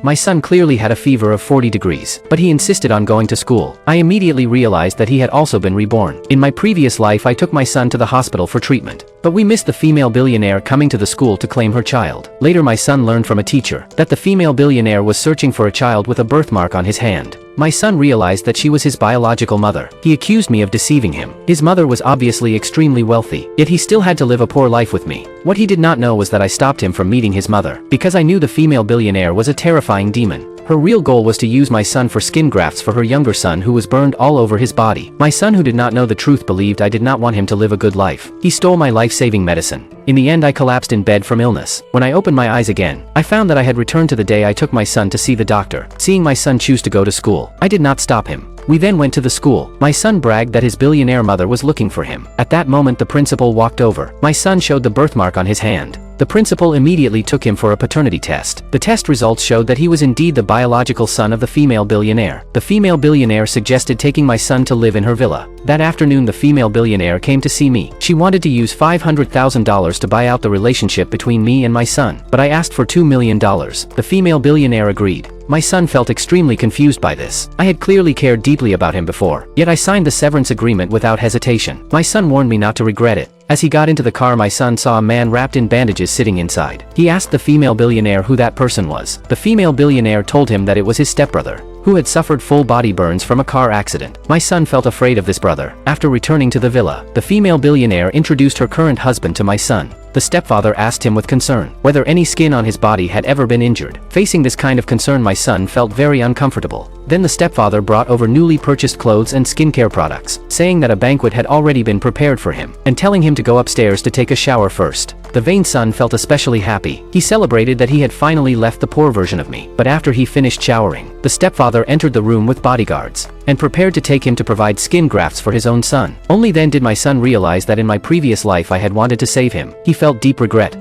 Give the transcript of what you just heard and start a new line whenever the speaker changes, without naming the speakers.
My son clearly had a fever of 40 degrees, but he insisted on going to school. I immediately realized that he had also been reborn. In my previous life I took my son to the hospital for treatment, but we missed the female billionaire coming to the school to claim her child. Later my son learned from a teacher that the female billionaire was searching for a child with a birthmark on his hand. My son realized that she was his biological mother. He accused me of deceiving him. His mother was obviously extremely wealthy, yet he still had to live a poor life with me. What he did not know was that I stopped him from meeting his mother, because I knew the female billionaire was a terrifying demon. Her real goal was to use my son for skin grafts for her younger son who was burned all over his body. My son, who did not know the truth, believed I did not want him to live a good life. He stole my life-saving medicine. In the end I collapsed in bed from illness. When I opened my eyes again, I found that I had returned to the day I took my son to see the doctor. Seeing my son choose to go to school, I did not stop him. We then went to the school. My son bragged that his billionaire mother was looking for him. At that moment the principal walked over. My son showed the birthmark on his hand. The principal immediately took him for a paternity test. The test results showed that he was indeed the biological son of the female billionaire. The female billionaire suggested taking my son to live in her villa. That afternoon the female billionaire came to see me. She wanted to use $500,000 to buy out the relationship between me and my son, but I asked for $2 million. The female billionaire agreed. My son felt extremely confused by this. I had clearly cared deeply about him before, yet I signed the severance agreement without hesitation. My son warned me not to regret it. As he got into the car, my son saw a man wrapped in bandages sitting inside. He asked the female billionaire who that person was. The female billionaire told him that it was his stepbrother, who had suffered full body burns from a car accident. My son felt afraid of this brother. After returning to the villa, the female billionaire introduced her current husband to my son. The stepfather asked him with concern whether any skin on his body had ever been injured. Facing this kind of concern, my son felt very uncomfortable. Then the stepfather brought over newly purchased clothes and skincare products, saying that a banquet had already been prepared for him, and telling him to go upstairs to take a shower first. The vain son felt especially happy. He celebrated that he had finally left the poor version of me. But after he finished showering, the stepfather entered the room with bodyguards and prepared to take him to provide skin grafts for his own son. Only then did my son realize that in my previous life I had wanted to save him. He felt deep regret.